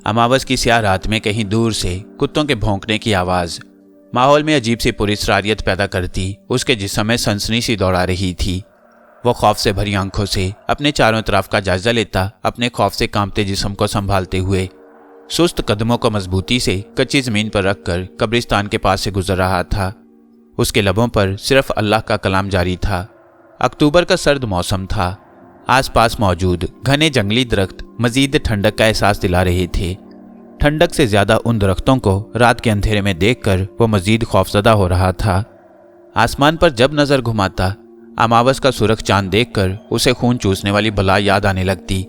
अमावस की स्याह रात में कहीं दूर से कुत्तों के भौंकने की आवाज माहौल में अजीब सी पुरस्कारियत पैदा करती उसके जिस्म में सनसनी सी दौड़ा रही थी। वो खौफ से भरी आंखों से अपने चारों तरफ का जायजा लेता, अपने खौफ से कांपते जिस्म को संभालते हुए सुस्त कदमों को मजबूती से कच्ची जमीन पर रखकर कब्रिस्तान के पास से गुजर रहा था। उसके लबों पर सिर्फ अल्लाह का कलाम जारी था। अक्टूबर का सर्द मौसम था। आसपास मौजूद घने जंगली दरख्त मजीद ठंडक का एहसास दिला रहे थे। ठंडक से ज्यादा उन दरख्तों को रात के अंधेरे में देखकर वो मजीद खौफजदा हो रहा था। आसमान पर जब नजर घुमाता अमावस का सुर्ख चांद देखकर उसे खून चूसने वाली बला याद आने लगती।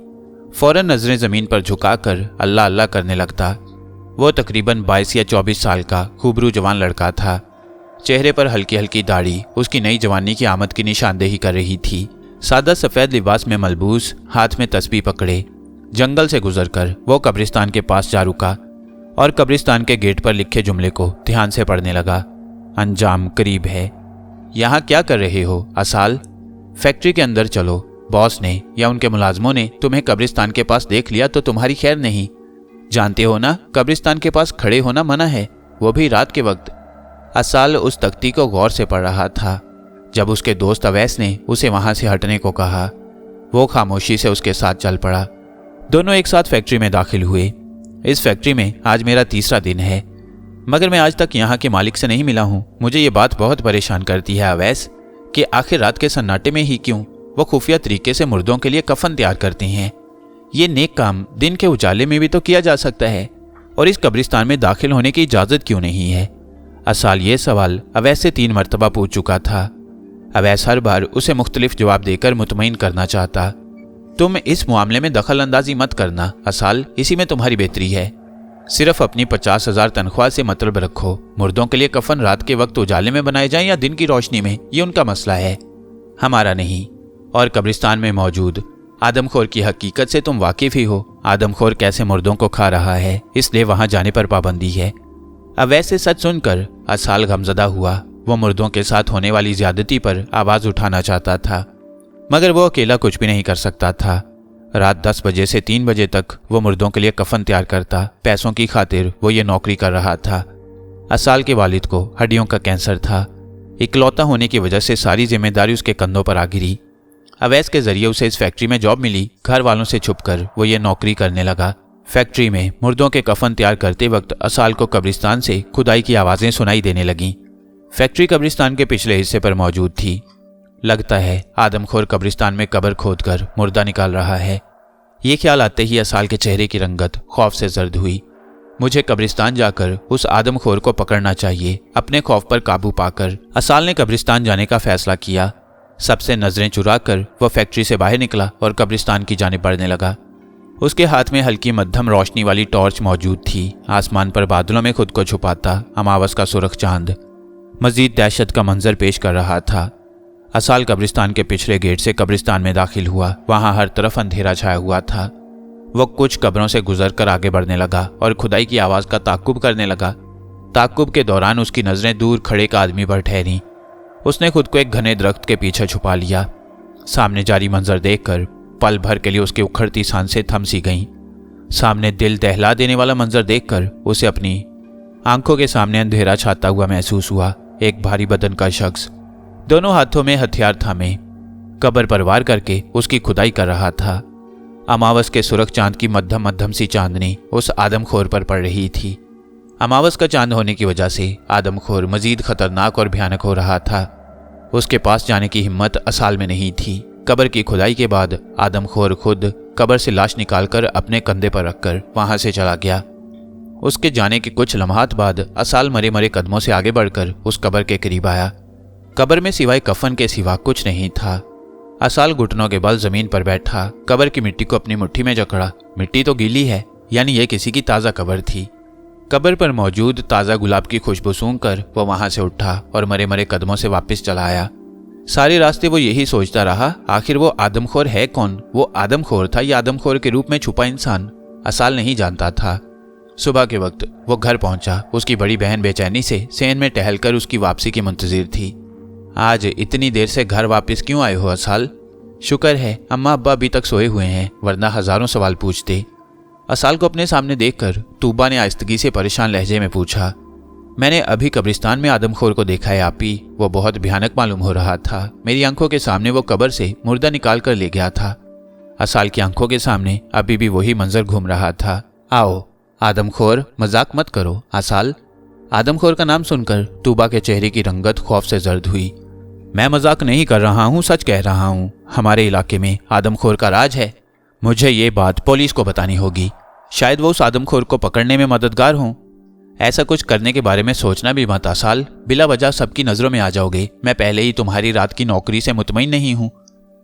फौरन नजरें जमीन पर झुकाकर अल्लाह अल्लाह करने लगता। वो तकरीबन 22 या 24 साल का खूबरू जवान लड़का था। चेहरे पर हल्की हल्की दाढ़ी उसकी नई जवानी की आमद की निशानदेही कर रही थी। सादा सफेद लिबास में मलबूस, हाथ में तस्बीह पकड़े जंगल से गुजरकर वो कब्रिस्तान के पास जा रुका और कब्रिस्तान के गेट पर लिखे जुमले को ध्यान से पढ़ने लगा। अंजाम करीब है। यहाँ क्या कर रहे हो असाल? फैक्ट्री के अंदर चलो। बॉस ने या उनके मुलाजमों ने तुम्हें कब्रिस्तान के पास देख लिया तो तुम्हारी खैर नहीं। जानते हो ना, कब्रिस्तान के पास खड़े होना मना है, वो भी रात के वक्त। असाल उस तख्ती को गौर से पढ़ रहा था। जब उसके दोस्त अवैस ने उसे वहां से हटने को कहा, वो खामोशी से उसके साथ चल पड़ा। दोनों एक साथ फैक्ट्री में दाखिल हुए। इस फैक्ट्री में आज मेरा तीसरा दिन है, मगर मैं आज तक यहाँ के मालिक से नहीं मिला हूँ। मुझे ये बात बहुत परेशान करती है अवैस कि आखिर रात के सन्नाटे में ही क्यों वो खुफिया तरीके से मुर्दों के लिए कफन तैयार करते हैं। ये नेक काम दिन के उजाले में भी तो किया जा सकता है, और इस कब्रिस्तान में दाखिल होने की इजाज़त क्यों नहीं है? असाल ये सवाल अवैस से 3 मरतबा पूछ चुका था। अवैस हर बार उसे मुख्तलिफ जवाब देकर मुतमईन करना चाहता। तुम इस मामले में दखल अंदाजी मत करना असाल, इसी में तुम्हारी बेहतरी है। सिर्फ अपनी 50,000 तनख्वाह से मतलब रखो। मुर्दों के लिए कफन रात के वक्त उजाले में बनाए जाएं या दिन की रोशनी में, ये उनका मसला है, हमारा नहीं। और कब्रिस्तान में मौजूद आदमखोर की हकीकत से तुम वाकिफ ही हो। आदमखोर कैसे मुर्दों को खा रहा है, इसलिए वहां जाने पर पाबंदी है। अब वैसे सच सुनकर असाल गमजदा हुआ। वो मुर्दों के साथ होने वाली ज्यादती पर आवाज उठाना चाहता था, मगर वो अकेला कुछ भी नहीं कर सकता था। रात 10 बजे से 3 बजे तक वो मुर्दों के लिए कफन तैयार करता। पैसों की खातिर वो ये नौकरी कर रहा था। असाल के वालिद को हड्डियों का कैंसर था। इकलौता होने की वजह से सारी जिम्मेदारी उसके कंधों पर आ गिरी। अवैस के जरिए उसे इस फैक्ट्री में जॉब मिली। घर वालों से छुपकर वो ये नौकरी करने लगा। फैक्ट्री में मुर्दों के कफन तैयार करते वक्त असाल को कब्रिस्तान से खुदाई की आवाजें सुनाई देने लगीं। फैक्ट्री कब्रिस्तान के पिछले हिस्से पर मौजूद थी। लगता है आदमखोर कब्रिस्तान में कब्र खोदकर मुर्दा निकाल रहा है। ये ख्याल आते ही असाल के चेहरे की रंगत खौफ से जर्द हुई। मुझे कब्रिस्तान जाकर उस आदमखोर को पकड़ना चाहिए। अपने खौफ पर काबू पाकर असाल ने कब्रिस्तान जाने का फैसला किया। सबसे नजरें चुराकर वह फैक्ट्री से बाहर निकला और कब्रिस्तान की जानिब बढ़ने लगा। उसके हाथ में हल्की मध्यम रोशनी वाली टॉर्च मौजूद थी। आसमान पर बादलों में खुद को छुपाता अमावस का सुर्ख चांद मजीद दहशत का मंजर पेश कर रहा था। असाल कब्रिस्तान के पिछले गेट से कब्रिस्तान में दाखिल हुआ। वहां हर तरफ अंधेरा छाया हुआ था। वो कुछ कब्रों से गुजरकर आगे बढ़ने लगा और खुदाई की आवाज का ताक्कुब करने लगा। ताक्कुब के दौरान उसकी नजरें दूर खड़े एक आदमी पर ठहरी। उसने खुद को एक घने दरख्त के पीछे छुपा लिया। सामने जारी मंजर देखकर पल भर के लिए उसकी उखड़ती सांसें थम सी गईं। सामने दिल दहला देने वाला मंजर देखकर उसे अपनी आंखों के सामने अंधेरा छाता हुआ महसूस हुआ। एक भारी बदन का शख्स दोनों हाथों में हथियार थामे कब्र पर वार करके उसकी खुदाई कर रहा था। अमावस के सुर्ख चांद की मध्यम मध्यम सी चांदनी उस आदमखोर पर पड़ रही थी। अमावस का चांद होने की वजह से आदमखोर मजीद खतरनाक और भयानक हो रहा था। उसके पास जाने की हिम्मत असाल में नहीं थी। कब्र की खुदाई के बाद आदमखोर खुद कब्र से लाश निकालकर अपने कंधे पर रखकर वहां से चला गया। उसके जाने के कुछ लम्हात बाद असाल मरे मरे कदमों से आगे बढ़कर उस कब्र के करीब आया। कब्र में सिवाय कफन के सिवा कुछ नहीं था। असाल घुटनों के बल जमीन पर बैठा कब्र की मिट्टी को अपनी मुट्ठी में जकड़ा। मिट्टी तो गीली है, यानी यह किसी की ताज़ा कब्र थी। कब्र पर मौजूद ताज़ा गुलाब की खुशबू सूंघकर वो वहां से उठा और मरे मरे कदमों से वापस चला आया। सारे रास्ते वो यही सोचता रहा, आखिर वो आदमखोर है कौन? वो आदमखोर था या आदमखोर के रूप में छुपा इंसान? असाल नहीं जानता था। सुबह के वक्त वो घर पहुंचा। उसकी बड़ी बहन बेचैनी से सेन में टहलकर उसकी वापसी की मुंतजिर थी। आज इतनी देर से घर वापस क्यों आए हो असाल? शुक्र है अम्मा अब्बा अभी तक सोए हुए हैं, वरना हजारों सवाल पूछते। असाल को अपने सामने देखकर तूबा ने आहिस्तगी से परेशान लहजे में पूछा, मैंने अभी कब्रिस्तान में आदमखोर को देखा है आपी। वो बहुत भयानक मालूम हो रहा था। मेरी आंखों के सामने वो कब्र से मुर्दा निकाल कर ले गया था। असाल की आंखों के सामने अभी भी वही मंजर घूम रहा था। आओ आदमखोर, मजाक मत करो असाल। आदमखोर का नाम सुनकर तूबा के चेहरे की रंगत खौफ से जर्द हुई। मैं मजाक नहीं कर रहा हूँ, सच कह रहा हूँ। हमारे इलाके में आदमखोर का राज है। मुझे ये बात पुलिस को बतानी होगी। शायद वो उस आदमखोर को पकड़ने में मददगार हों। ऐसा कुछ करने के बारे में सोचना भी मत असाल, बिला वजह सबकी नजरों में आ जाओगे। मैं पहले ही तुम्हारी रात की नौकरी से मुतमईन नहीं हूँ।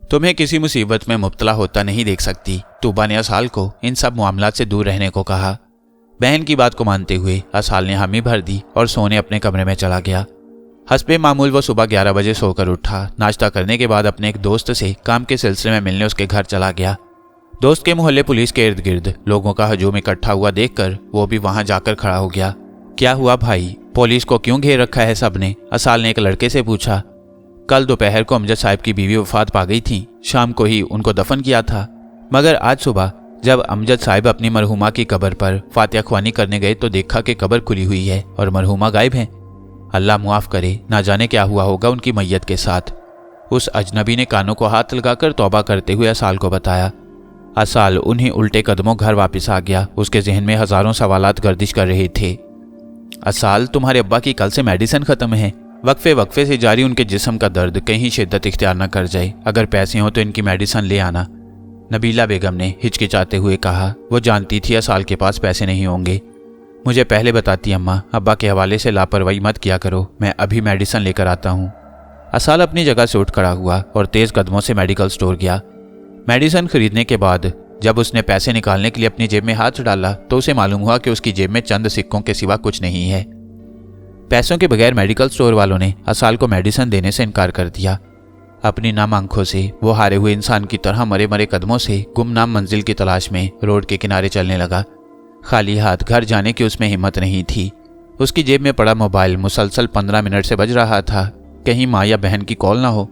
तुम्हें किसी मुसीबत में मुब्तला होता नहीं देख सकती। तूबा ने असाल को इन सब मामलात से दूर रहने को कहा। बहन की बात को मानते हुए असाल ने हामी भर दी और सोने अपने कमरे में चला गया। हस्बे मामूल वो सुबह 11 बजे सोकर उठा। नाश्ता करने के बाद अपने एक दोस्त से काम के सिलसिले में मिलने उसके घर चला गया। दोस्त के मोहल्ले पुलिस के इर्द गिर्द लोगों का हजूम इकट्ठा हुआ देखकर वो भी वहां जाकर खड़ा हो गया। क्या हुआ भाई, पुलिस को क्यों घेर रखा है सबने? असाल ने एक लड़के से पूछा। कल दोपहर को अमजद साहब की बीवी वफात पा गई थी। शाम को ही उनको दफन किया था, मगर आज सुबह जब अमजद साहब अपनी मरहुमा की कब्र पर फातिहा ख्वानी करने गए तो देखा कि कब्र खुली हुई है और मरहुमा गायब है। अल्लाह मुआफ करे, ना जाने क्या हुआ होगा उनकी मैयत के साथ। उस अजनबी ने कानों को हाथ लगाकर तौबा करते हुए असाल को बताया। असाल उन्हीं उल्टे कदमों घर वापस आ गया। उसके जहन में हजारों सवालात गर्दिश कर रहे थे। असाल, तुम्हारे अब्बा की कल से मेडिसिन खत्म है। वक्फे वक्फे से जारी उनके जिस्म का दर्द कहीं शिद्दत इख्तियार न कर जाए। अगर पैसे हों तो इनकी मेडिसिन ले आना। नबीला बेगम ने हिचकिचाते हुए कहा। वो जानती थी असाल के पास पैसे नहीं होंगे। मुझे पहले बताती अम्मा, अब्बा के हवाले से लापरवाही मत किया करो। मैं अभी मेडिसिन लेकर आता हूँ। असाल अपनी जगह से उठ खड़ा हुआ और तेज कदमों से मेडिकल स्टोर गया। मेडिसिन खरीदने के बाद जब उसने पैसे निकालने के लिए अपनी जेब में हाथ डाला तो उसे मालूम हुआ कि उसकी जेब में चंद सिक्कों के सिवा कुछ नहीं है। पैसों के बगैर मेडिकल स्टोर वालों ने असाल को मेडिसिन देने से इनकार कर दिया। अपनी नाम आंखों से वो हारे हुए इंसान की तरह मरे मरे कदमों से गुमनाम मंजिल की तलाश में रोड के किनारे चलने लगा। खाली हाथ घर जाने की उसमें हिम्मत नहीं थी। उसकी जेब में पड़ा मोबाइल मुसलसल 15 मिनट से बज रहा था। कहीं माँ या बहन की कॉल ना हो,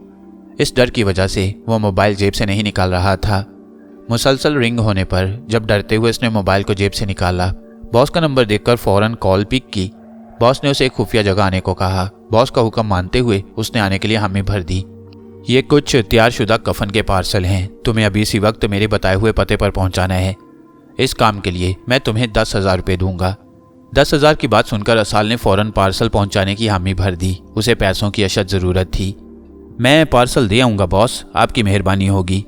इस डर की वजह से वो मोबाइल जेब से नहीं निकाल रहा था। मुसलसल रिंग होने पर जब डरते हुए उसने मोबाइल को जेब से निकाला, बॉस का नंबर देखकर फौरन कॉल पिक की। बॉस ने उसे एक खुफिया जगह आने को कहा। बॉस का हुक्म मानते हुए उसने आने के लिए हामी भर दी। ये कुछ तैयारशुदा कफन के पार्सल हैं। तुम्हें अभी इसी वक्त मेरे बताए हुए पते पर पहुंचाना है। इस काम के लिए मैं तुम्हें 10,000 रुपये दूंगा। 10,000 की बात सुनकर असाल ने फौरन पार्सल पहुंचाने की हामी भर दी। उसे पैसों की अशद ज़रूरत थी। मैं पार्सल दे आऊँगा बॉस, आपकी मेहरबानी होगी।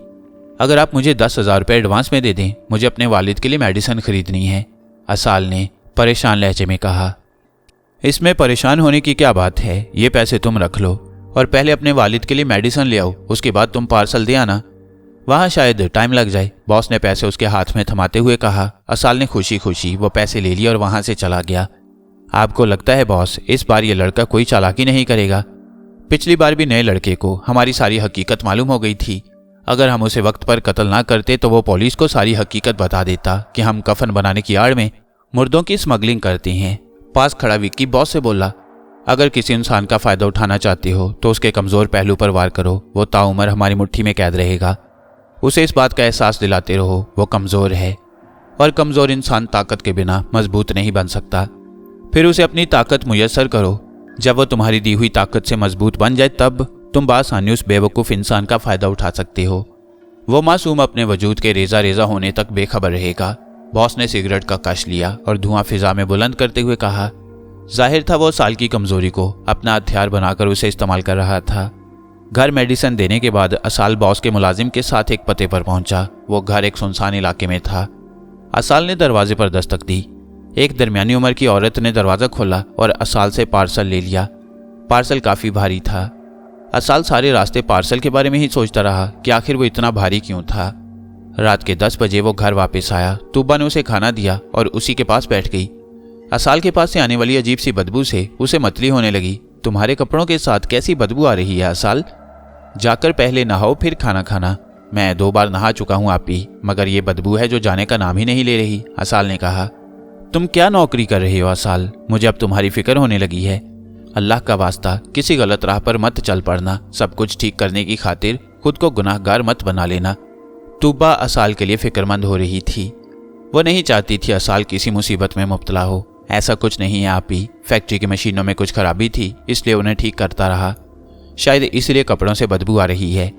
अगर आप मुझे 10,000 रुपये एडवांस में दे दें, मुझे अपने वालिद के लिए मेडिसिन खरीदनी है, असाल ने परेशान लहजे में कहा। इसमें परेशान होने की क्या बात है, ये पैसे तुम रख लो और पहले अपने वालिद के लिए मेडिसिन ले आओ, उसके बाद तुम पार्सल दे आना। वहाँ शायद टाइम लग जाए, बॉस ने पैसे उसके हाथ में थमाते हुए कहा। असाल ने खुशी खुशी वो पैसे ले लिए और वहाँ से चला गया। आपको लगता है बॉस इस बार ये लड़का कोई चालाकी नहीं करेगा? पिछली बार भी नए लड़के को हमारी सारी हकीकत मालूम हो गई थी। अगर हम उसे वक्त पर कत्ल ना करते तो वो पुलिस को सारी हकीकत बता देता कि हम कफन बनाने की आड़ में मुर्दों की स्मगलिंग करते हैं। पास खड़ा विक्की बॉस से बोला, अगर किसी इंसान का फायदा उठाना चाहते हो तो उसके कमजोर पहलू पर वार करो। वो ताउम्र हमारी मुट्ठी में कैद रहेगा। उसे इस बात का एहसास दिलाते रहो वो कमजोर है और कमजोर इंसान ताकत के बिना मजबूत नहीं बन सकता। फिर उसे अपनी ताकत मुयस्सर करो। जब वो तुम्हारी दी हुई ताकत से मजबूत बन जाए तब तुम बासानी उस बेवकूफ़ इंसान का फायदा उठा सकते हो। वो मासूम अपने वजूद के रेजा रेजा होने तक बेखबर रहेगा। बॉस ने सिगरेट का कश लिया और धुआं फिजा में बुलंद करते हुए कहा। जाहिर था वो साल की कमजोरी को अपना हथियार बनाकर उसे इस्तेमाल कर रहा था। घर मेडिसिन देने के बाद असाल बॉस के मुलाजिम के साथ एक पते पर पहुंचा। वो घर एक सुनसान इलाके में था। असाल ने दरवाजे पर दस्तक दी। एक दरमियानी उम्र की औरत ने दरवाज़ा खोला और असाल से पार्सल ले लिया। पार्सल काफ़ी भारी था। असाल सारे रास्ते पार्सल के बारे में ही सोचता रहा कि आखिर वो इतना भारी क्यों था। रात के 10 बजे वो घर वापस आया। तूबा ने उसे खाना दिया और उसी के पास बैठ गई। असाल के पास से आने वाली अजीब सी बदबू से उसे मतली होने लगी। तुम्हारे कपड़ों के साथ कैसी बदबू आ रही है असाल? जाकर पहले नहाओ फिर खाना खाना। मैं 2 बार नहा चुका हूँ आपी, मगर ये बदबू है जो जाने का नाम ही नहीं ले रही, असाल ने कहा। तुम क्या नौकरी कर रहे हो असाल? मुझे अब तुम्हारी फिक्र होने लगी है। अल्लाह का वास्ता किसी गलत राह पर मत चल पड़ना। सब कुछ ठीक करने की खातिर खुद को गुनाहगार मत बना लेना। तूबा असाल के लिए फिक्रमंद हो रही थी। वो नहीं चाहती थी असाल किसी मुसीबत में मुब्तला हो। ऐसा कुछ नहीं है आप ही, फैक्ट्री की मशीनों में कुछ खराबी थी, इसलिए उन्हें ठीक करता रहा। शायद इसलिए कपड़ों से बदबू आ रही है।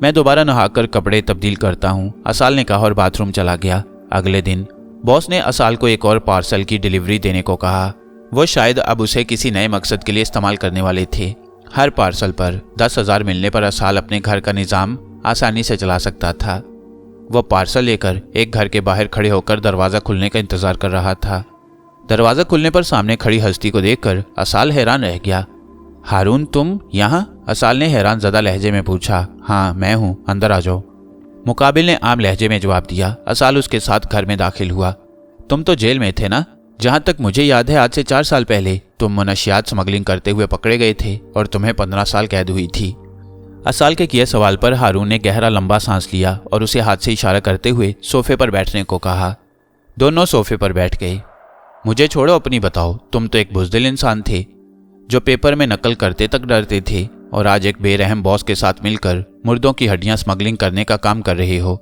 मैं दोबारा नहाकर कपड़े तब्दील करता हूँ, असाल ने कहा और बाथरूम चला गया। अगले दिन बॉस ने असाल को एक और पार्सल की डिलीवरी देने को कहा। वो शायद अब उसे किसी नए मकसद के लिए इस्तेमाल करने वाले थे। हर पार्सल पर 10,000 मिलने पर असाल अपने घर का निज़ाम आसानी से चला सकता था। वो पार्सल लेकर एक घर के बाहर खड़े होकर दरवाज़ा खुलने का इंतज़ार कर रहा था। दरवाज़ा खुलने पर सामने खड़ी हस्ती को देखकर असाल हैरान रह गया। हारून, तुम यहाँ? असाल ने हैरान ज़दा लहजे में पूछा। हाँ मैं हूँ, अंदर आ जाओ, मुकाबिल ने आम लहजे में जवाब दिया। असाल उसके साथ घर में दाखिल हुआ। तुम तो जेल में थे ना? जहाँ तक मुझे याद है आज से 4 साल पहले तुम मनशियात स्मगलिंग करते हुए पकड़े गए थे और तुम्हें 15 साल कैद हुई थी। असाल के किए सवाल पर हारून ने गहरा लंबा सांस लिया और उसे हाथ से इशारा करते हुए सोफे पर बैठने को कहा। दोनों सोफे पर बैठ गए। मुझे छोड़ो, अपनी बताओ। तुम तो एक बुज़दिल इंसान थे जो पेपर में नकल करते तक डरते थे और आज एक बेरहम बॉस के साथ मिलकर मुर्दों की हड्डियां स्मगलिंग करने का काम कर रहे हो।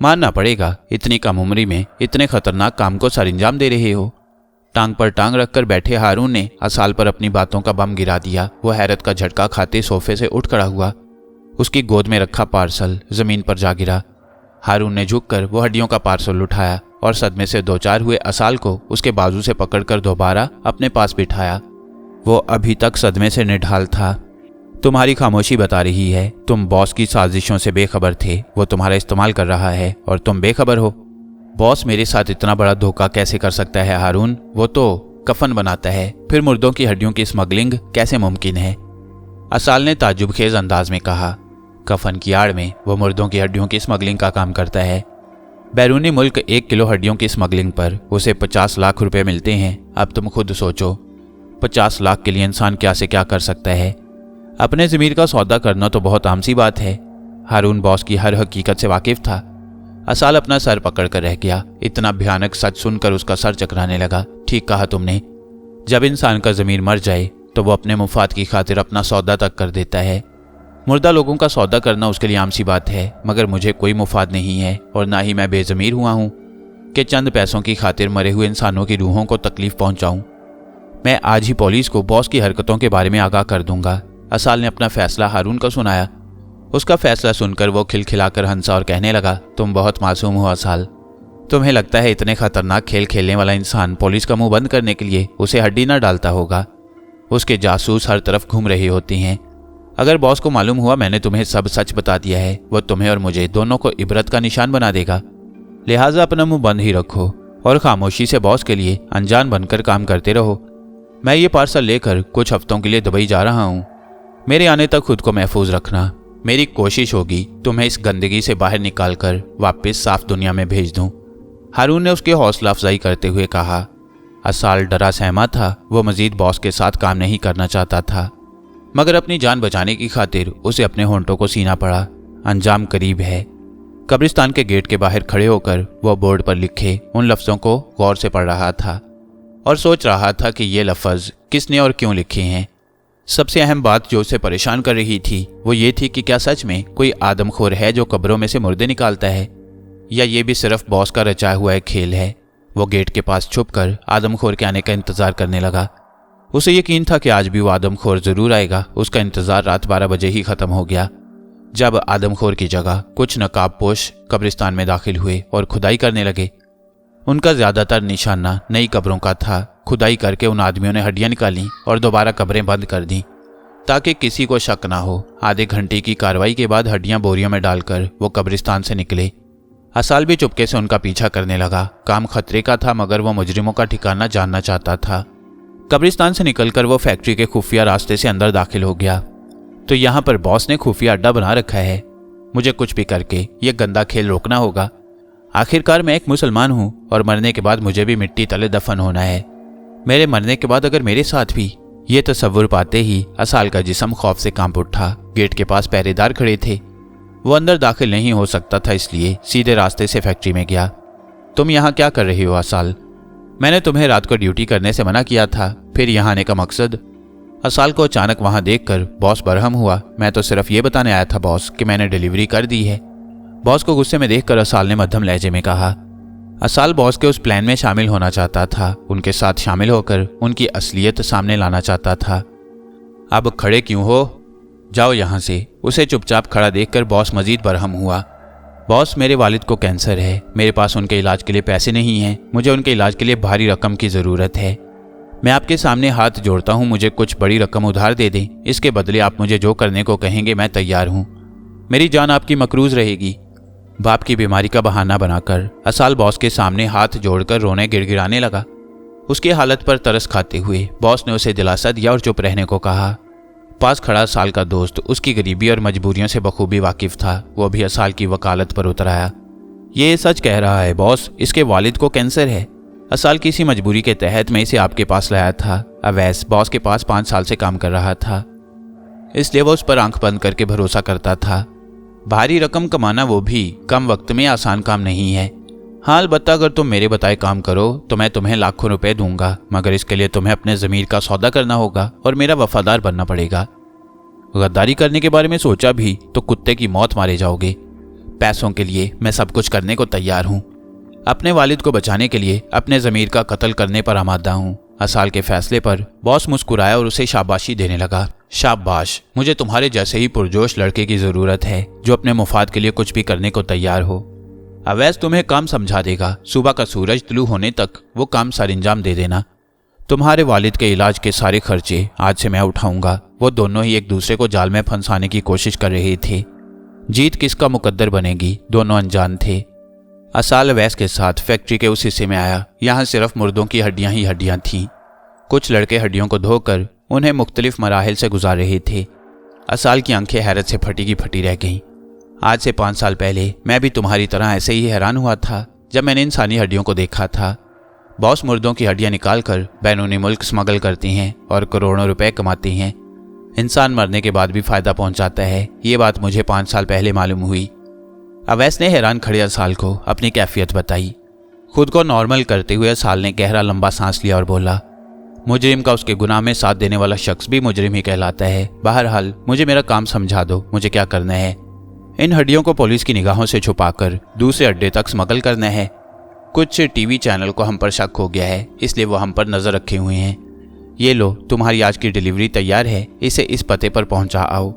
मानना पड़ेगा, इतनी कम उम्र में इतने खतरनाक काम को सरंजाम दे रहे हो। टांग पर टांग रखकर बैठे हारून ने असाल पर अपनी बातों का बम गिरा दिया। वो हैरत का झटका खाते सोफे से उठ खड़ा हुआ। उसकी गोद में रखा पार्सल जमीन पर जा गिरा। हारून ने झुककर वो हड्डियों का पार्सल उठाया और सदमे से दो चार हुए असाल को उसके बाजू से पकड़कर दोबारा अपने पास बिठाया। वो अभी तक सदमे से निढाल था। तुम्हारी खामोशी बता रही है तुम बॉस की साजिशों से बेखबर थे। वो तुम्हारा इस्तेमाल कर रहा है और तुम बेखबर हो। बॉस मेरे साथ इतना बड़ा धोखा कैसे कर सकता है हारून? वो तो कफन बनाता है, फिर मुर्दों की हड्डियों की स्मगलिंग कैसे मुमकिन है? असाल ने ताज्जुबखेज अंदाज में कहा। कफन की आड़ में वो मुर्दों की हड्डियों की स्मगलिंग का काम करता है। बैरूनी मुल्क 1 किलो हड्डियों की स्मगलिंग पर उसे 50 लाख रुपए मिलते हैं। अब तुम खुद सोचो, 50 लाख के लिए इंसान क्या से क्या कर सकता है। अपने ज़मीर का सौदा करना तो बहुत आम सी बात है। हारून बॉस की हर हकीकत से वाकिफ था। असाल अपना सर पकड़ कर रह गया। इतना भयानक सच सुनकर उसका सर चकराने लगा। ठीक कहा तुमने, जब इंसान का ज़मीर मर जाए तो वो अपने मुफाद की खातिर अपना सौदा तक कर देता है। मुर्दा लोगों का सौदा करना उसके लिए आम सी बात है, मगर मुझे कोई मुफाद नहीं है और ना ही मैं बेज़मीर हुआ हूँ कि चंद पैसों की खातिर मरे हुए इंसानों की रूहों को तकलीफ पहुँचाऊँ। मैं आज ही पुलिस को बॉस की हरकतों के बारे में आगाह कर दूंगा। असाल ने अपना फैसला हारून को सुनाया। उसका फैसला सुनकर वो खिलखिलाकर हंसा और कहने लगा, तुम बहुत मासूम हो असाल। तुम्हें लगता है इतने खतरनाक खेल खेलने वाला इंसान पुलिस का मुंह बंद करने के लिए उसे हड्डी न डालता होगा? उसके जासूस हर तरफ घूम रहे होते हैं। अगर बॉस को मालूम हुआ मैंने तुम्हें सब सच बता दिया है, वो तुम्हें और मुझे दोनों को इबरत का निशान बना देगा। लिहाजा अपना मुंह बंद ही रखो और खामोशी से बॉस के लिए अनजान बनकर काम करते रहो। मैं ये पार्सल लेकर कुछ हफ्तों के लिए दुबई जा रहा हूँ। मेरे आने तक खुद को महफूज रखना। मेरी कोशिश होगी तुम्हें इस गंदगी से बाहर निकालकर वापस साफ दुनिया में भेज दूं। हारून ने उसकी हौसला अफजाई करते हुए कहा। असाल डरा सहमा था। वो मजीद बॉस के साथ काम नहीं करना चाहता था, मगर अपनी जान बचाने की खातिर उसे अपने होंठों को सीना पड़ा। अंजाम करीब है। कब्रिस्तान के गेट के बाहर खड़े होकर वो बोर्ड पर लिखे उन लफ्ज़ों को गौर से पढ़ रहा था और सोच रहा था कि ये लफ्ज़ किसने और क्यों लिखे हैं। सबसे अहम बात जो उसे परेशान कर रही थी वो ये थी कि क्या सच में कोई आदमखोर है जो कब्रों में से मुर्दे निकालता है, या ये भी सिर्फ बॉस का रचाया हुआ एक खेल है। वो गेट के पास छुपकर आदमखोर के आने का इंतजार करने लगा। उसे यकीन था कि आज भी वो आदमखोर जरूर आएगा। उसका इंतजार रात 12 बजे ही खत्म हो गया, जब आदमखोर की जगह कुछ नकाबपोश कब्रिस्तान में दाखिल हुए और खुदाई करने लगे। उनका ज्यादातर निशाना नई कब्रों का था। खुदाई करके उन आदमियों ने हड्डियां निकाली और दोबारा कब्रें बंद कर दी ताकि किसी को शक ना हो। आधे घंटे की कार्रवाई के बाद हड्डियां बोरियों में डालकर वो कब्रिस्तान से निकले। असाल भी चुपके से उनका पीछा करने लगा। काम खतरे का था, मगर वो मुजरिमों का ठिकाना जानना चाहता था। कब्रिस्तान से निकलकर वो फैक्ट्री के खुफिया रास्ते से अंदर दाखिल हो गया। तो यहाँ पर बॉस ने खुफिया अड्डा बना रखा है। मुझे कुछ भी करके ये गंदा खेल रोकना होगा। आखिरकार मैं एक मुसलमान हूँ और मरने के बाद मुझे भी मिट्टी तले दफन होना है। मेरे मरने के बाद अगर मेरे साथ भी, ये तसव्वुर पाते ही असाल का जिस्म खौफ से कांप उठा। गेट के पास पहरेदार खड़े थे। वो अंदर दाखिल नहीं हो सकता था, इसलिए सीधे रास्ते से फैक्ट्री में गया। तुम यहाँ क्या कर रहे हो असाल? मैंने तुम्हें रात को ड्यूटी करने से मना किया था, फिर यहाँ आने का मकसद? असाल को अचानक वहाँ देखकर बॉस बरहम हुआ। मैं तो सिर्फ ये बताने आया था बॉस कि मैंने डिलीवरी कर दी है। बॉस को गुस्से में देखकर असाल ने मध्यम लहजे में कहा। असाल बॉस के उस प्लान में शामिल होना चाहता था, उनके साथ शामिल होकर उनकी असलियत सामने लाना चाहता था। अब खड़े क्यों हो, जाओ यहाँ से। उसे चुपचाप खड़ा देखकर बॉस मजीद बरहम हुआ। बॉस, मेरे वालिद को कैंसर है, मेरे पास उनके इलाज के लिए पैसे नहीं हैं, मुझे उनके इलाज के लिए भारी रकम की ज़रूरत है। मैं आपके सामने हाथ जोड़ता हूँ, मुझे कुछ बड़ी रकम उधार दे दें, इसके बदले आप मुझे जो करने को कहेंगे मैं तैयार हूँ। मेरी जान आपकी मकरूज रहेगी। बाप की बीमारी का बहाना बनाकर असाल बॉस के सामने हाथ जोड़कर रोने गिड़गिड़ाने लगा। उसकी हालत पर तरस खाते हुए बॉस ने उसे दिलासा दिया और चुप रहने को कहा। पास खड़ा असाल का दोस्त उसकी गरीबी और मजबूरियों से बखूबी वाकिफ था। वो भी असाल की वकालत पर उतर आया। ये सच कह रहा है बॉस, इसके वालिद को कैंसर है। असाल किसी मजबूरी के तहत मैं इसे आपके पास लाया था। अवैस बॉस के पास 5 साल से काम कर रहा था, इसलिए वो उस पर आंख बंद करके भरोसा करता था। भारी रकम कमाना, वो भी कम वक्त में, आसान काम नहीं है। हाँ, अलबत्ता अगर तुम मेरे बताए काम करो तो मैं तुम्हें लाखों रुपए दूंगा, मगर इसके लिए तुम्हें अपने ज़मीर का सौदा करना होगा और मेरा वफादार बनना पड़ेगा। गद्दारी करने के बारे में सोचा भी तो कुत्ते की मौत मारे जाओगे। पैसों के लिए मैं सब कुछ करने को तैयार हूँ। अपने वालिद को बचाने के लिए अपने ज़मीर का कत्ल करने पर आमादा हूँ। असाल के फैसले पर बॉस मुस्कुराया और उसे शाबाशी देने लगा। शाबाश, मुझे तुम्हारे जैसे ही पुरजोश लड़के की ज़रूरत है जो अपने मुफाद के लिए कुछ भी करने को तैयार हो। अवैस तुम्हें काम समझा देगा। सुबह का सूरज तुलू होने तक वो काम सरंजाम दे देना। तुम्हारे वालिद के इलाज के सारे खर्चे आज से मैं उठाऊंगा। वो दोनों ही एक दूसरे को जाल में फंसाने की कोशिश कर रहे थे। जीत किसका मुकद्दर बनेगी, दोनों अनजान थे। असाल अवैस के साथ फैक्ट्री के उस हिस्से में आया। यहाँ सिर्फ मुर्दों की हड्डियां ही हड्डियां थीं। कुछ लड़के हड्डियों को धोकर उन्हें मुख्तलिफ मराहिल से गुजार रहे थे। असाल की आंखें हैरत से फटी की फटी रह गईं। आज से 5 साल पहले मैं भी तुम्हारी तरह ऐसे ही हैरान हुआ था जब मैंने इंसानी हड्डियों को देखा था। बॉस मुर्दों की हड्डियां निकालकर बैरूनी मुल्क स्मगल करती हैं और करोड़ों रुपए कमाती हैं। इंसान मरने के बाद भी फायदा पहुंचाता है, ये बात मुझे 5 साल पहले मालूम हुई। अवैस ने हैरान खड़े असाल को अपनी कैफियत बताई। खुद को नॉर्मल करते हुए असाल ने गहरा लंबा सांस लिया और बोला, मुजरिम का उसके गुनाह में साथ देने वाला शख्स भी मुजरिम ही कहलाता है। बहरहाल मुझे मेरा काम समझा दो, मुझे क्या करना है। इन हड्डियों को पुलिस की निगाहों से छुपाकर दूसरे अड्डे तक स्मगल करना है। कुछ टीवी चैनल को हम पर शक हो गया है, इसलिए वो हम पर नजर रखे हुए हैं। ये लो, तुम्हारी आज की डिलीवरी तैयार है, इसे इस पते पर पहुंचा आओ।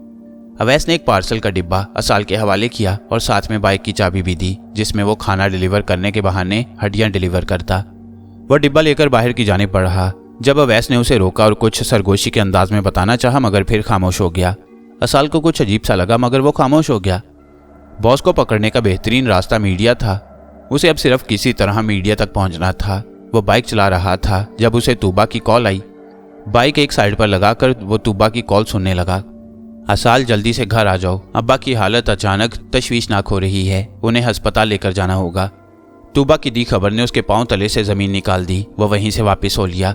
अवैस ने एक पार्सल का डिब्बा असाल के हवाले किया और साथ में बाइक की चाबी भी दी, जिसमें वो खाना डिलीवर करने के बहाने हड्डियां डिलीवर करता। वह डिब्बा लेकर बाहर की जानिब बढ़ा। जब अवैस ने उसे रोका और कुछ सरगोशी के अंदाज में बताना चाहा, मगर फिर खामोश हो गया। असाल को कुछ अजीब सा लगा, मगर वो खामोश हो गया। बॉस को पकड़ने का बेहतरीन रास्ता मीडिया था। उसे अब सिर्फ किसी तरह मीडिया तक पहुंचना था। वो बाइक चला रहा था जब उसे तूबा की कॉल आई। बाइक एक साइड पर लगाकर वो तूबा की कॉल सुनने लगा। असाल, जल्दी से घर आ जाओ, अब्बा की हालत अचानक तशवीशनाक हो रही है, उन्हें अस्पताल लेकर जाना होगा। तूबा की दी खबर ने उसके पांव तले से ज़मीन निकाल दी। वह वहीं से वापस हो लिया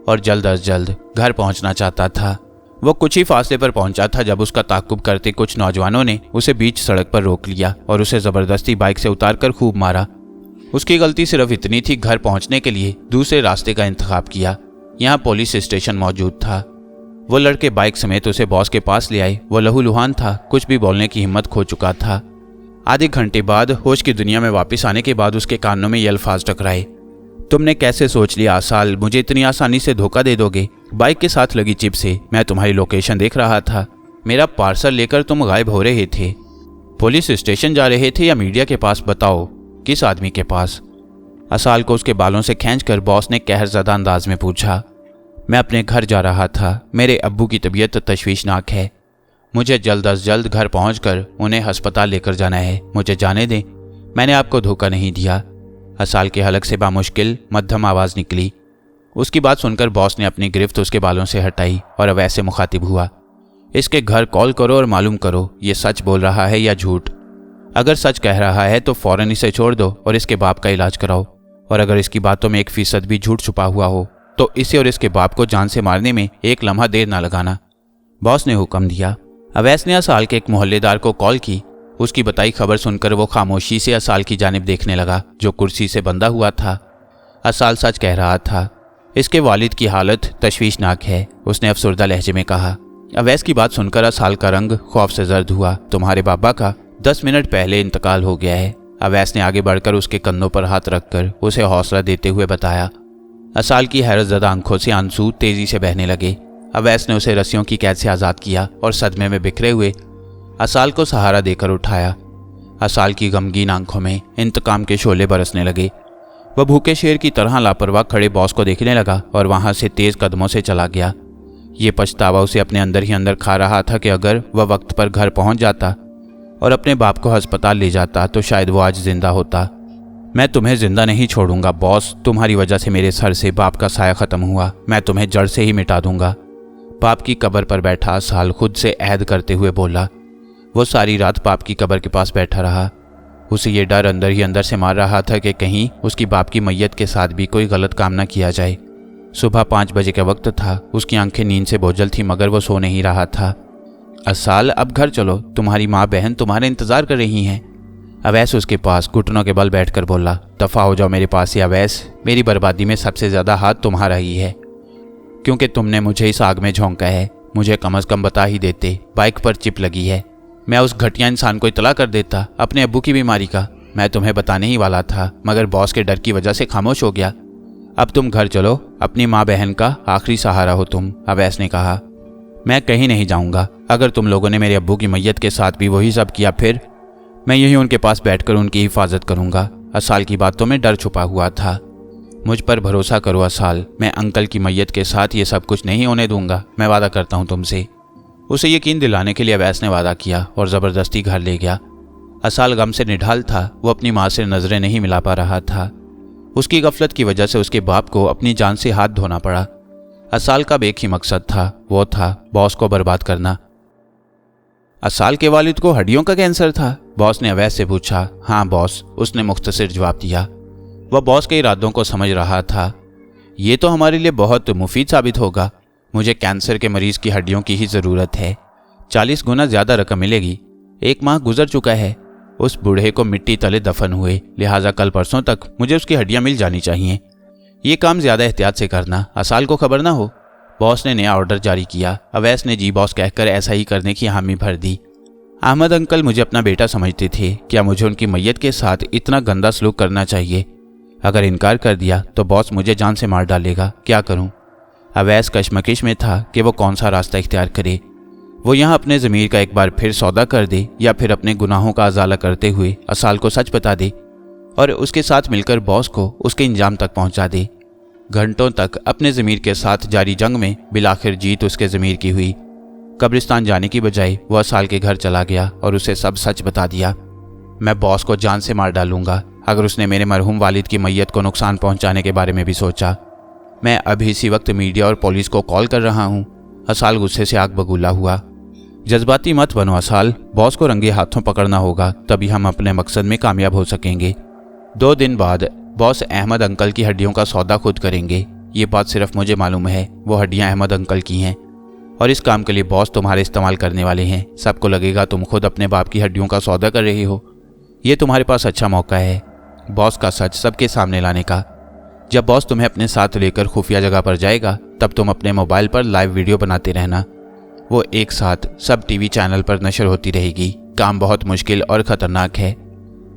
और जल्द अज जल्द घर पहुंचना चाहता था। वो कुछ ही फासले पर पहुंचा था जब उसका ताक़ुब करते कुछ नौजवानों ने उसे बीच सड़क पर रोक लिया और उसे ज़बरदस्ती बाइक से उतारकर खूब मारा। उसकी गलती सिर्फ इतनी थी, घर पहुंचने के लिए दूसरे रास्ते का इंतखाब किया। यहाँ पुलिस स्टेशन मौजूद था। वो लड़के बाइक समेत उसे बॉस के पास ले आए। वो लहूलुहान था, कुछ भी बोलने की हिम्मत खो चुका था। आधे घंटे बाद होश की दुनिया में वापस आने के बाद उसके कानों में ये अल्फाज टकराए, तुमने कैसे सोच लिया असाल, मुझे इतनी आसानी से धोखा दे दोगे? बाइक के साथ लगी चिप से मैं तुम्हारी लोकेशन देख रहा था। मेरा पार्सल लेकर तुम गायब हो रहे थे। पुलिस स्टेशन जा रहे थे या मीडिया के पास? बताओ, किस आदमी के पास? असाल को उसके बालों से खींचकर बॉस ने कहरज़दा अंदाज में पूछा। मैं अपने घर जा रहा था। मेरे अब्बू की तबीयत तशवीशनाक है। मुझे जल्द अज जल्द घर पहुंचकर उन्हें अस्पताल लेकर जाना है। मुझे जाने दें, मैंने आपको धोखा नहीं दिया। असाल के हलक से बामुश्किल मध्यम आवाज़ निकली। उसकी बात सुनकर बॉस ने अपनी गिरफ्त उसके बालों से हटाई और अब ऐसे मुखातिब हुआ, इसके घर कॉल करो और मालूम करो ये सच बोल रहा है या झूठ। अगर सच कह रहा है तो फ़ौरन इसे छोड़ दो और इसके बाप का इलाज कराओ, और अगर इसकी बातों में 1% भी झूठ छुपा हुआ हो तो इसे और इसके बाप को जान से मारने में एक लम्हा देर ना लगाना। बॉस ने हुक्म दिया। अवैस ने असाल के एक मोहल्लेदार को कॉल की। उसकी बताई खबर सुनकर वो खामोशी से असाल की जानिब देखने लगा, जो कुर्सी से बंधा हुआ था। असाल सच कह रहा था, इसके वालिद की हालत तशवीशनाक है, उसने अफसुर्दा लहजे में कहा। अवैस की बात सुनकर असाल का रंग खौफ से जर्द हुआ। तुम्हारे बाबा का 10 मिनट पहले इंतकाल हो गया है। अवैस ने आगे बढ़कर उसके कंधों पर हाथ रखकर उसे हौसला देते हुए बताया। असाल की हैरतज़दा आंखों से आंसू तेजी से बहने लगे। अवैस ने उसे रस्सियों की कैद से आज़ाद किया और सदमे में बिखरे हुए असाल को सहारा देकर उठाया। असाल की गमगीन आंखों में इंतकाम के शोले बरसने लगे। वह भूखे शेर की तरह लापरवाह खड़े बॉस को देखने लगा और वहां से तेज कदमों से चला गया। ये पछतावा उसे अपने अंदर ही अंदर खा रहा था कि अगर वह वक्त पर घर पहुंच जाता और अपने बाप को अस्पताल ले जाता तो शायद वो आज जिंदा होता। मैं तुम्हें जिंदा नहीं छोड़ूंगा बॉस, तुम्हारी वजह से मेरे सर से बाप का साया खत्म हुआ। मैं तुम्हें जड़ से ही मिटा दूंगा। बाप की कब्र पर बैठा असाल खुद से ऐद करते हुए बोला। वो सारी रात बाप की कब्र के पास बैठा रहा। उसे ये डर अंदर ही अंदर से मार रहा था कि कहीं उसकी बाप की मैयत के साथ भी कोई गलत काम न किया जाए। सुबह 5 बजे का वक्त था। उसकी आंखें नींद से बोझल थी मगर वो सो नहीं रहा था। असाल, अब घर चलो, तुम्हारी माँ बहन तुम्हारे इंतजार कर रही हैं। अवैस उसके पास घुटनों के बल बैठकर बोला। दफा हो जाओ मेरे पास से अवैस, मेरी बर्बादी में सबसे ज्यादा हाथ तुम्हारा ही है, क्योंकि तुमने मुझे इस आग में झोंका है। मुझे कम से कम बता ही देते, बाइक पर चिप लगी है। मैं उस घटिया इंसान को इतला कर देता अपने अब्बू की बीमारी का। मैं तुम्हें बताने ही वाला था मगर बॉस के डर की वजह से खामोश हो गया। अब तुम घर चलो, अपनी माँ बहन का आखिरी सहारा हो तुम, अवैस ने कहा। मैं कहीं नहीं जाऊंगा। अगर तुम लोगों ने मेरे अब्बू की मैयत के साथ भी वही सब किया फिर मैं यहीं उनके पास बैठकर उनकी हिफाजत करूंगा। असाल की बातों में डर छुपा हुआ था। मुझ पर भरोसा करो असाल, मैं अंकल की मैयत के साथ ये सब कुछ नहीं होने दूंगा। मैं वादा करता हूँ तुमसे। उसे यकीन दिलाने के लिए अवैस ने वादा किया और ज़बरदस्ती घर ले गया। असाल गम से निढाल था। वो अपनी माँ से नज़रें नहीं मिला पा रहा था। उसकी गफलत की वजह से उसके बाप को अपनी जान से हाथ धोना पड़ा। असाल का एक ही मकसद था, वो था बॉस को बर्बाद करना। असाल के वालिद को हड्डियों का कैंसर था? बॉस ने अवैस से पूछा। हाँ बॉस, उसने मुख्तसर जवाब दिया। वह बॉस के इरादों को समझ रहा था। ये तो हमारे लिए बहुत मुफीद साबित होगा। मुझे कैंसर के मरीज की हड्डियों की ही ज़रूरत है। 40 गुना ज़्यादा रकम मिलेगी। 1 माह गुजर चुका है। उस बूढ़े को मिट्टी तले दफन हुए, लिहाजा कल परसों तक मुझे उसकी हड्डियां मिल जानी चाहिए। ये काम ज़्यादा एहतियात से करना, असाल को खबर ना हो। बॉस ने नया ऑर्डर जारी किया। अवैस ने जी बॉस कहकर ऐसा ही करने की हामी भर दी। अहमद अंकल मुझे अपना बेटा समझते थे। क्या मुझे उनकी मैयत के साथ इतना गंदा सलूक करना चाहिए? अगर इनकार कर दिया तो बॉस मुझे जान से मार डालेगा। क्या करूं? अवैस कशमकश में था कि वो कौन सा रास्ता इख्तियार करे। वो यहाँ अपने ज़मीर का एक बार फिर सौदा कर दे या फिर अपने गुनाहों का अजाला करते हुए असाल को सच बता दे और उसके साथ मिलकर बॉस को उसके इंजाम तक पहुँचा दे। घंटों तक अपने ज़मीर के साथ जारी जंग में बिलाखिर जीत उसके ज़मीर की हुई। कब्रिस्तान जाने की बजाय वह असाल के घर चला गया और उसे सब सच बता दिया। मैं बॉस को जान से मार डालूंगा अगर उसने मेरे मरहूम वालिद की मैयत को नुकसान पहुंचाने के बारे में भी सोचा। मैं अभी इसी वक्त मीडिया और पुलिस को कॉल कर रहा हूं। असाल गुस्से से आग बगूला हुआ। जज्बाती मत बनो असाल, बॉस को रंगे हाथों पकड़ना होगा, तभी हम अपने मकसद में कामयाब हो सकेंगे। 2 दिन बाद बॉस अहमद अंकल की हड्डियों का सौदा खुद करेंगे। ये बात सिर्फ मुझे मालूम है। वो हड्डियां अहमद अंकल की हैं और इस काम के लिए बॉस तुम्हारे इस्तेमाल करने वाले हैं। सबको लगेगा तुम खुद अपने बाप की हड्डियों का सौदा कर रहे हो। ये तुम्हारे पास अच्छा मौका है बॉस का सच सबके सामने लाने का। जब बॉस तुम्हें अपने साथ लेकर खुफिया जगह पर जाएगा तब तुम अपने मोबाइल पर लाइव वीडियो बनाते रहना। वो एक साथ सब टीवी चैनल पर नशर होती रहेगी। काम बहुत मुश्किल और ख़तरनाक है।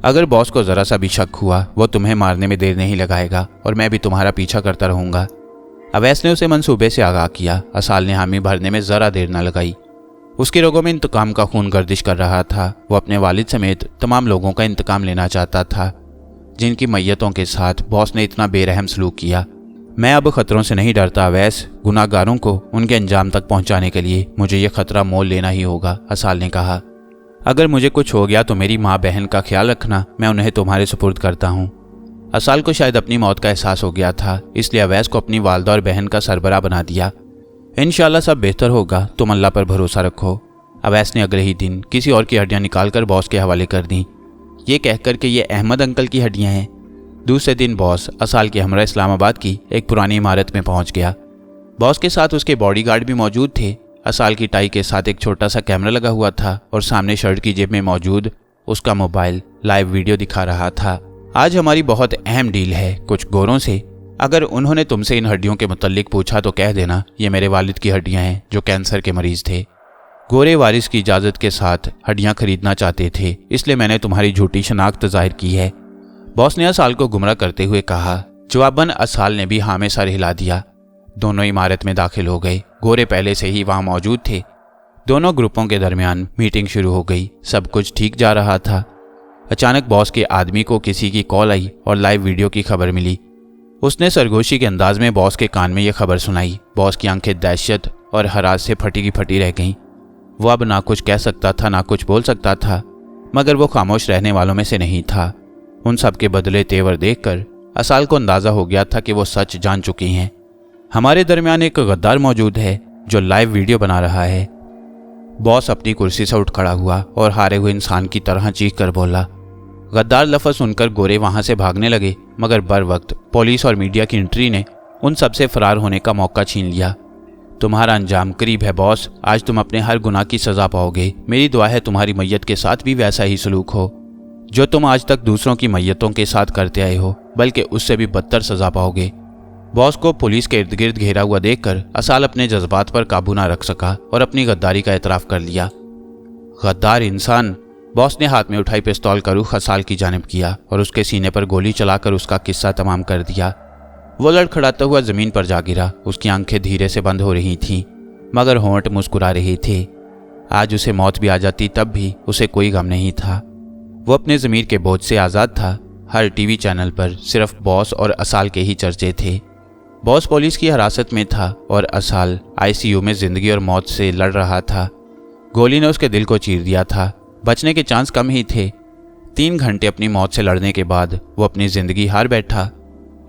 अगर बॉस को ज़रा सा भी शक हुआ वो तुम्हें मारने में देर नहीं लगाएगा और मैं भी तुम्हारा पीछा करता रहूँगा। अवैस ने उसे मंसूबे से आगाह किया। असाल ने हामी भरने में ज़रा देर न लगाई। उसके रगों में इंतकाम का खून गर्दिश कर रहा था। वो अपने वालिद समेत तमाम लोगों का इंतकाम लेना चाहता था जिनकी मैयतों के साथ बॉस ने इतना बेरहम सलूक किया। मैं अब खतरों से नहीं डरता अवैस। गुनाहगारों को उनके अंजाम तक पहुंचाने के लिए मुझे ये खतरा मोल लेना ही होगा, असाल ने कहा। अगर मुझे कुछ हो गया तो मेरी माँ बहन का ख्याल रखना। मैं उन्हें तुम्हारे सुपुर्द करता हूँ। असाल को शायद अपनी मौत का एहसास हो गया था, इसलिए अवैस को अपनी वालदा और बहन का सरबराह बना दिया। इंशाल्लाह सब बेहतर होगा, तुम अल्लाह पर भरोसा रखो। अवैस ने अगले ही दिन किसी और की हड्डियाँ निकालकर बॉस के हवाले कर दी, ये कहकर कि ये अहमद अंकल की हड्डियाँ हैं। दूसरे दिन बॉस असाल के हमरा इस्लामाबाद की एक पुरानी इमारत में पहुंच गया। बॉस के साथ उसके बॉडीगार्ड भी मौजूद थे। असाल की टाई के साथ एक छोटा सा कैमरा लगा हुआ था और सामने शर्ट की जेब में मौजूद उसका मोबाइल लाइव वीडियो दिखा रहा था। आज हमारी बहुत अहम डील है कुछ गोरों से। अगर उन्होंने तुमसे इन हड्डियों के मुतल्लिक पूछा तो कह देना ये मेरे वालिद की हड्डियां हैं जो कैंसर के मरीज थे। गोरे वारिस की इजाज़त के साथ हड्डियां खरीदना चाहते थे, इसलिए मैंने तुम्हारी झूठी शनाख्त जाहिर की है। बॉस ने असाल को गुमराह करते हुए कहा। जवाबन असाल ने भी हाँ में सर हिला दिया। दोनों इमारत में दाखिल हो गए। गोरे पहले से ही वहां मौजूद थे। दोनों ग्रुपों के दरमियान मीटिंग शुरू हो गई। सब कुछ ठीक जा रहा था। अचानक बॉस के आदमी को किसी की कॉल आई और लाइव वीडियो की खबर मिली। उसने सरगोशी के अंदाज में बॉस के कान में यह खबर सुनाई। बॉस की आंखें दहशत और हरास से फटी की फटी रह गईं। वो अब ना कुछ कह सकता था ना कुछ बोल सकता था, मगर वो खामोश रहने वालों में से नहीं था। उन सब के बदले तेवर देखकर असाल को अंदाजा हो गया था कि वो सच जान चुकी हैं। हमारे दरमियान एक गद्दार मौजूद है जो लाइव वीडियो बना रहा है। बॉस अपनी कुर्सी से उठ खड़ा हुआ और हारे हुए इंसान की तरह चीख कर बोला। गद्दार लफ्ज़ सुनकर गोरे वहां से भागने लगे, मगर बर वक्त पुलिस और मीडिया की एंट्री ने उन सबसे फरार होने का मौका छीन लिया। तुम्हारा अंजाम करीब है बॉस। आज तुम अपने हर गुनाह की सजा पाओगे। मेरी दुआ है तुम्हारी मैयत के साथ भी वैसा ही सलूक हो जो तुम आज तक दूसरों की मैयतों के साथ करते आए हो, बल्कि उससे भी बदतर सजा पाओगे। बॉस को पुलिस के इर्द गिर्द घेरा हुआ देखकर असाल अपने जज्बात पर काबू ना रख सका और अपनी गद्दारी का एतराफ़ कर लिया। गद्दार इंसान! बॉस ने हाथ में उठाई पिस्तौल का रुख असाल की जानिब किया और उसके सीने पर गोली चलाकर उसका किस्सा तमाम कर दिया। वो लड़खड़ाता हुआ जमीन पर जा गिरा। उसकी आंखें धीरे से बंद हो रही थीं, मगर होंठ मुस्कुरा रहे थे। आज उसे मौत भी आ जाती तब भी उसे कोई गम नहीं था। वो अपने ज़मीर के बोझ से आज़ाद था। हर टीवी चैनल पर सिर्फ बॉस और असाल के ही चर्चे थे। बॉस पुलिस की हिरासत में था और असाल आईसीयू में जिंदगी और मौत से लड़ रहा था। गोली ने उसके दिल को चीर दिया था। बचने के चांस कम ही थे। 3 घंटे अपनी मौत से लड़ने के बाद वो अपनी ज़िंदगी हार बैठा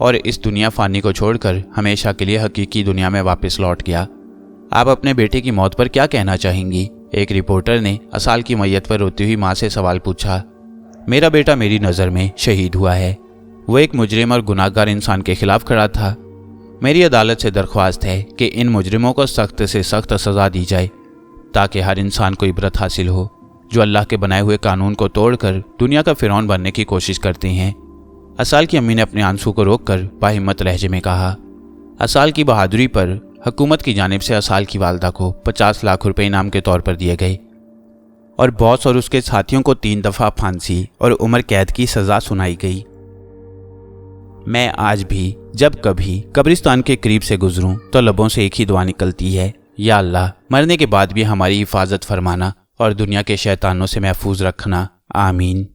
और इस दुनिया फ़ानी को छोड़कर हमेशा के लिए हकीकी दुनिया में वापस लौट गया। आप अपने बेटे की मौत पर क्या कहना चाहेंगी? एक रिपोर्टर ने असाल की मैयत पर रोती हुई माँ से सवाल पूछा। मेरा बेटा मेरी नज़र में शहीद हुआ है। वो एक मुजरिम और गुनाहगार इंसान के खिलाफ खड़ा था। मेरी अदालत से दरख्वास्त है कि इन मुजरिमों को सख्त से सख्त सज़ा दी जाए ताकि हर इंसान को इबरत हासिल हो जो अल्लाह के बनाए हुए कानून को तोड़कर दुनिया का फिरौन बनने की कोशिश करते हैं। असाल की अम्मी ने अपने आंसू को रोककर बाहिम्मत लहजे में कहा। असाल की बहादुरी पर हुकूमत की जानिब से असाल की वालदा को 50 लाख रुपए इनाम के तौर पर दिए गए और बॉस और उसके साथियों को 3 दफ़ा फांसी और उम्र कैद की सज़ा सुनाई गई। मैं आज भी जब कभी कब्रिस्तान के करीब से गुजरूं तो लबों से एक ही दुआ निकलती है, या अल्लाह मरने के बाद भी हमारी हिफाजत फरमाना और दुनिया के शैतानों से महफूज रखना। आमीन।